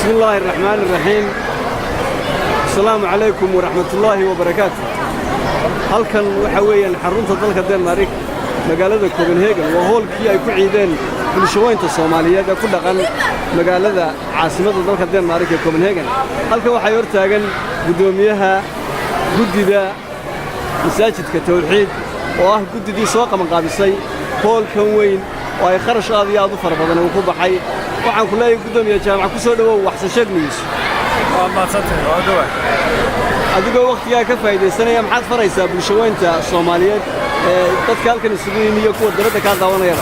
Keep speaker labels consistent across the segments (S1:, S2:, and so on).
S1: بسم الله الرحمن الرحيم. السلام عليكم ورحمة الله وبركاته. halkan waxa weeyaan xarunta dalka Denmark magaalada Copenhagen waa hoolkii ay ku ciideen bulshooyinka Soomaaliyeed ee ku dhaqan magaalada caasimadda dalka Denmark ee Copenhagen. halkan waxa hor taagan gudoomiyaha guddiga masaajidka Tawxiid oo ah guddidii soo qaban qaabisay hoolkan weyn oo ay kharash aad iyo aad u fara badan uu ku baxay. waxaan ku leeyahay gudoomiyaha jaamac ku soo dhawow waxsan sheegniis.
S2: waa maadsantahay waa dhawaad
S1: adigoo waqtiga ka faa'iideysanaya maxaad faraysaa bulshooyinka Soomaaliyeed ee dadka halkan isugu yimiyo kuwa dawladda ka daawanaya.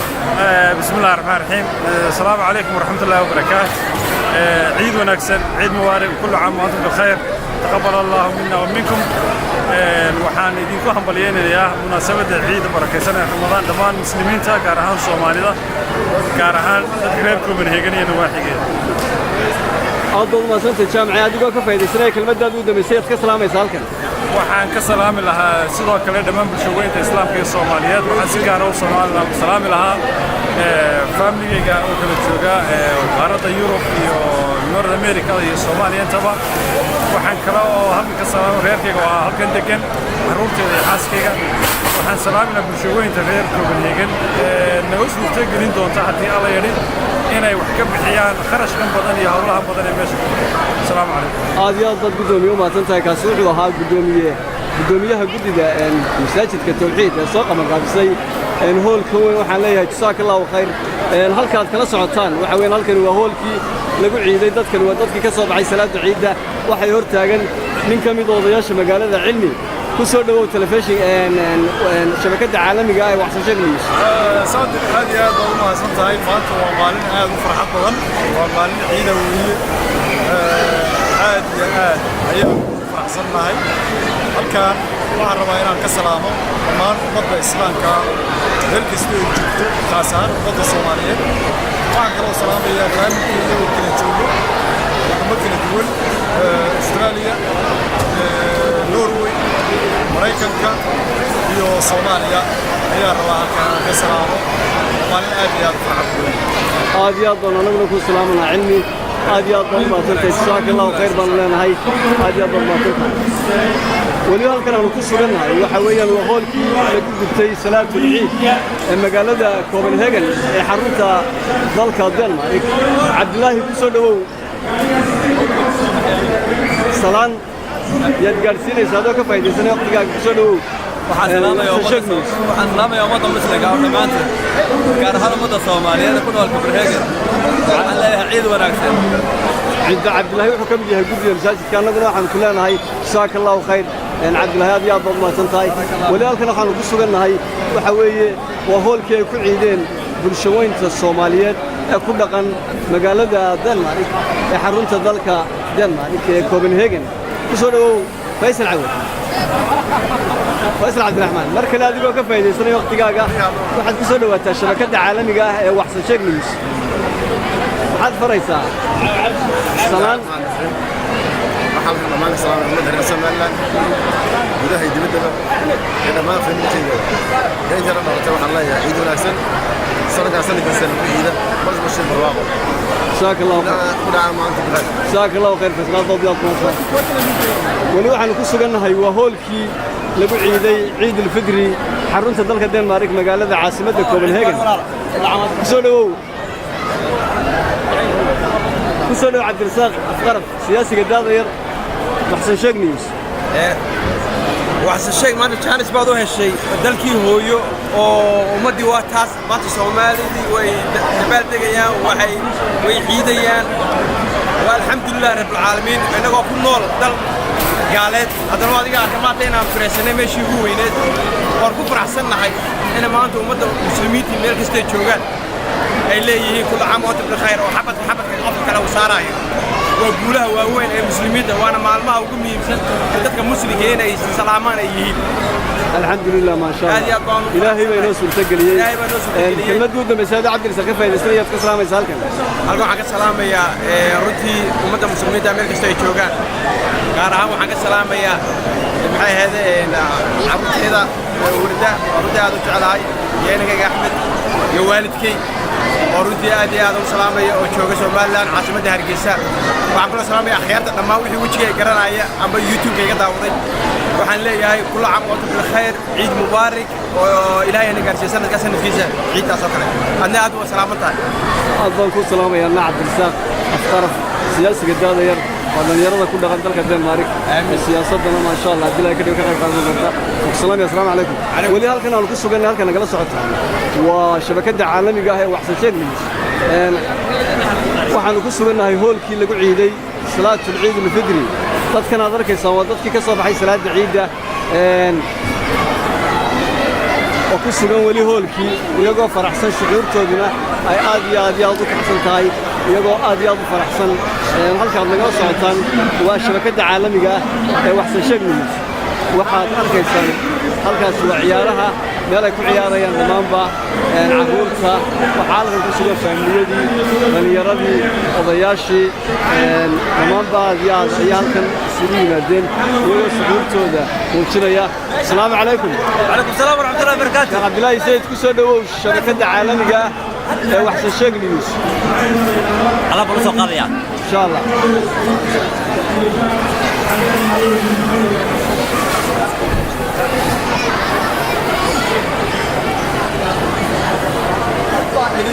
S2: bismillaahir rahmaanir rahiim. assalaamu alaykum warahmatullaahi wabarakaatuh. ciid wanaagsan, ciid mubaarak, kullu caam wa antum bikhair. taqabbal Allahu minna wa minkum. waxaan idinku hambalyeeynayaa munaasabadda ciid barakeysan ee Ramadaan dhammaan muslimiinta gaar ahaan Soomaalida gaar ahaan dadka reer Copenhagen iyo nawaaxigeeda.
S1: أفضل ما سنت الجامعة هذه قاك فايدة سنة كلمة دادو دمسية كسلام يسالكن.
S2: waxaan ka salaami lahaa sidoo kale dhammaan bulshooyinka islaamka ee Soomaaliyeed waxaan si gaar ah u salaami lahaa family-ga oo kala jooga qaaradda Yurub iyo North America iyo Soomaaliya intaba waxaan kale oo halkan ka salaamo reerkayga oo halkan degan carruurtayda iyo xaaskayga waxaan salaami lahaa bulshooyinka reer Copenhagen nagu suurto gelin doonta haddii alla yidhi inay wax ka bixiyaan kharashkan badan iyo hawlaha badan ee meesha ku jira. Assalaamu calaykum.
S1: aad iyo aad gudoomiye ma tantahay kaas wuxuu ahaa gudoomiyaha guddiga masaajidka Tawxiid ee soo qaban qaabisay hoolka weyn. waxaan leeyahay jazakallahu khayr. halkaad kala socotaan waxa weyn halkan waa hoolkii lagu ciiday dadkan waa dadkii ka soo baxay salaada ciidda waxay hor taagan nin ka mid odayaasha magaalada Cilmi ku soo dhawow telefishin shabakada caalamiga ah ee wax soo sheegayso.
S3: صادق هذه هذا ما سنتهاي فانت ومالين هذا فرحة بدن ومالين عيدة وهي عاد يا عاد أيام فرح صرنا هاي هالكان وعرب إيران كسلامة ومان ضد الإسلام كهلك استوي جبته خاصة ضد الصوماليين وعن كلام سلام يا غان ممكن تشوفه ممكن تقول أستراليا نرويج مريكا iyo Soomaaliya ayaa rabaa ka salaamo maalin aad iyo aad farxad
S1: aad iyo aad anaguna ku salaamana Cilmi aad iyo aad ma tantay jazakallahu khayr baan leenahay aad iyo aad ma tantay wali halkan aan ku suganahay waxa weeyaan waa hoolkii lagu gubtay salaatul ciid ee magaalada Copenhagen ee xarunta dalka Denmark. Cabdulaahi ku soo dhawow salaan yaad gaarsiinaysaa adoo ka faa'iideysanay waqtigaaga ku soo dhawow.
S4: waxaan salaamayaa ummadda muslimka oo dhammaanteed gaar ahaan ummadda Soomaaliyeed ku nool Copenhagen. waxaan leeyahay ciid wanaagsan.
S1: ciidda Cabdulaahi wuxuu ka mid yahay guddiga masaajidka annaguna waxaan ku leenahay jazakallahu khayr. Cabdulaahi aad iyo aad baad mahadsantahay. wali halkan waxaan ku sugannahay waxa weeye waa hoolkii ay ku ciideen bulshooyinka Soomaaliyeed ee ku dhaqan magaalada Denmark ee xarunta dalka Denmark ee Copenhagen. ku soo dhawow Faysal Cawad. فيصل عبد الرحمن مركز هذه قوة كفاية سنة وقت جاجا واحد كسر وقت الشبكات عالمية وحصل شيء نيوز واحد فريسة سلام
S3: محمد ما سلام محمد رسول الله وده هيدي بدنا إذا ما في نتي هي ترى ما تروح الله يعيد وناسن سنة كسر بعيدة بس مش الواقع
S1: جزاك الله خير.
S3: كل عام وأنتم بخير.
S1: جزاك الله خير في صلاة ضياء مصر. ولو عن كسر جنة هي وهولكي لقوا عيد الفطر حرنت ضلك الدنمارك مقالة عاصمة كوبنهاجن. كسروا عبد الرزاق أفقرب سياسي قدادير وحسن شيخ نيوز.
S4: waxaan sheeg maanta Jaanis baad u heshay dalkii hooyo oo ummadii waa taas maanta Soomaalidii way dabaal degayaan way ciidayaan walxamdulillah rabbil caalamiin inagoo ku nool dal gaaleed haddana adiga arkamada inaan fiirsanay meeshii ugu weyneed war ku faraxsanahay in maanta ummadda muslimiinta meel kasta joogaan ay leeyihiin kullu caam wa antum bikhair oo xabad qofka kale u saarayo وجولها وين المسلمين وانا مع الماء وقومي dadka muslimka inay salaamaan ay yihiin.
S1: alxamdulillah ma sha Allah ilaahay bay noo suurtageliyay kelmad guud masaajid Cabdi Rasaaq faa'iideysanaya ka salaamaysa halkan
S4: waxaan ka salaamayaa runtii ummadda muslimiinta meel kasta ay joogaan gaar ahaan waxaan ka salaamayaa maxay ahaydeen carruurteeda warda aad u jecelahay iyo inaga Axmed iyo waalidkay ورودي أدي هذا سلامة وشوق سومالان عاصمة هرقيسة وعقول سلامة أخيار لما وحي وجهي قرنا يا أما يوتيوب كي قداوضي وحن لي هاي كل عام وأنتم بالخير عيد مبارك وإلهي أنا قرشي سنة كسنة فيزا عيد أسكر أنا هذا سلامتها
S1: أفضل كل سلامة يا نعم بالساق أفترف سياسة قدادة ير وأنا يرضى كل غندل كدين مارك السياسة دنا ما شاء الله دلها كده كده قاعدين السلام السلام عليكم ولي هالكنا نقول سجلنا هالكنا جلس عطها وشبكة عالمي جاهي وأحسن شيء waxaan ku sugannahay hoolkii lagu ciiday salaatul ciid al-fidri dadkan aad arkaysan waa dadkii ka soo baxay salaada ciida oo ku sugan wali hoolkii iyagoo faraxsan shucuurtooduna ay aad iyo aad u kacsan tahay iyagoo aad iyo aad u faraxsan halka aad naga socotaan waa shabakada caalamiga ah ee waxsan sheegnays waxaad arkaysaan halkaas waa ciyaaraha meel ay ku ciyaarayaan dhammaanba carruurta waxaa halkan ku sugan faamiliyadii dhallinyaradii odayaashii dhammaanba aad iyo aad ayay halkan isugu yimaadeen iyagoo shucuurtooda muujinaya asalaamu calaykum
S5: وعليكم السلام ورحمة الله وبركاته.
S1: sheekh cabdilaahi sayid ku soo dhawow shabakada caalamiga ah ee waxsan sheeg news
S5: الله بلوسو قاضية.
S1: insha allah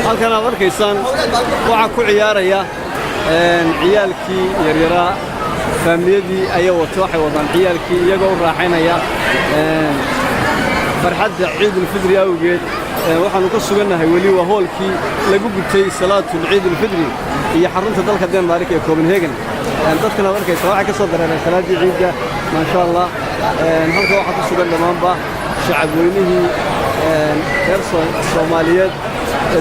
S1: halkan aad arkaysaan waxaa ku ciyaaraya ciyaalkii yaryaraa faamiliyadii ayaa waxay wadaan ciyaalkii iyagoo u raaxaynaya farxadda ciidul fidri awgeed waxaanu ka sugannahay weli waa hoolkii lagu gutay salaatul ciidul fidri iyo xarunta dalka Denmark ee Copenhagen dadkan aad arkaysaa waxay ka soo dareereen salaadii ciidda ma sha Allah halka waxaa ku sugan dhammaanba shacab weynihii reer Soomaaliyeed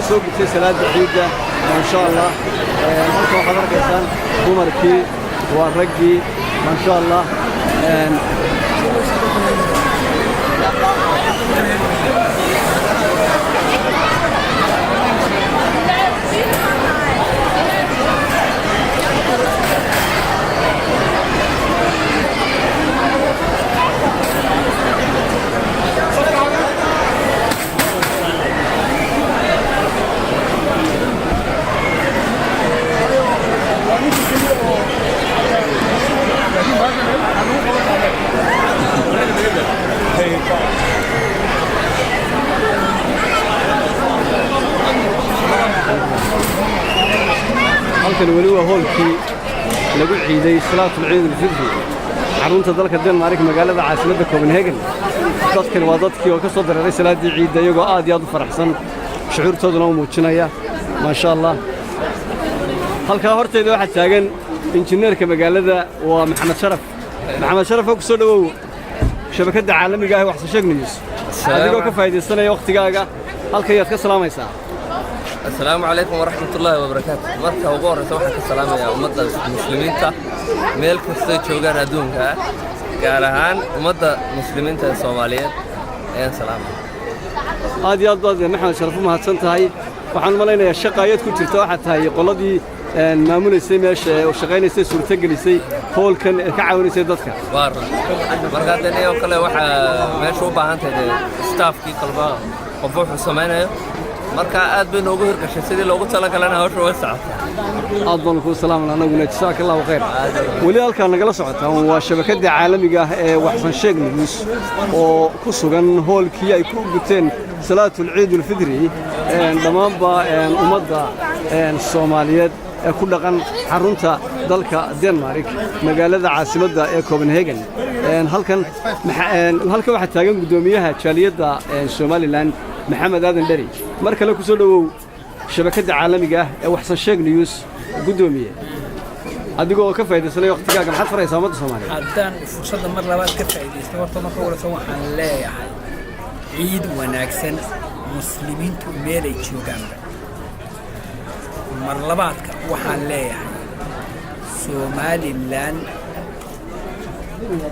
S1: soo gutay salaada ciidda ma sha Allah halka waxaad arkaysaan dumarkii waa raggii ma sha Allah halkan weli waa hoolkii lagu ciiday salaatul ciid al-fidri xarunta dalka Denmark magaalada caasimadda Copenhagen dadkan waa dadkii oo ka soo dareeray salaadii ciidda iyagoo aad iyo aad u faraxsan shucuurtooduna u muujinaya ma sha Allah halka horteeda waxa taagan injineerka magaalada waa Maxamed Sharaf oo ku soo dhawow shabakada caalamiga ah waxsan sheeg news adigoo ka faa'iideysanaya waqtigaaga halka ayaad ka salaamaysaa
S6: السلام عليكم ورحمة الله وبركاته. مركز وقور سوحة السلام يا أمة المسلمين ميل كستي شوغان أدونها كارهان أمة المسلمين الصوماليين أي سلام.
S1: هذه أضاء محمد شرف ما هتصنتهاي وحن ملينا الشقايات كنت ترتاحت هاي قلدي المامون السماش وشغالين يصير صورتك يصير هول كان كعاون يصير ضدك.
S6: بار. مركز الدنيا وكله واحد ما شو بعند هذا ستاف كي قلبه قبوح السمانة. marka aad bay noogu hirgashay sidii loogu talagalana hawsha way socotaa
S1: aad baan ku salaam anaguna jazakallahu khayr wali halka nagala socotaa waa shabakada caalamiga ah ee waxsan sheeg news oo ku sugan hoolkii ay ku guteen salaatul ciid al-fidri dhamaanba ummadda Soomaaliyeed ee ku dhaqan xarunta dalka Denmark magaalada caasimadda ee Copenhagen halkan waxa taagan gudoomiyaha jaaliyadda Somaliland محمد آدم دري مركز لك سولو شبكة عالمية وحسن شيخ نيوز قدومية أديكوا كفاية سنة وقت كذا كم حد فرق سامد الصومالي
S7: هذا فرصة مرة بعد كفاية استمرت ما قولة سوا عن لا عيد وناكسن مسلمين تميل يشوف جنبه مرة بعد وحن لا سومالي لان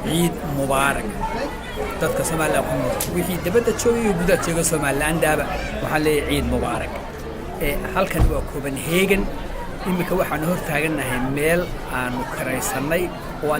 S7: عيد مبارك dadka Soomaaliya wixii dibadda joogay iyo gudaha jooga Soomaaliland waxa la ciid mubaarak halkan waa Copenhagen imika waxaan hor taaganahay meel aanu karaysanay oo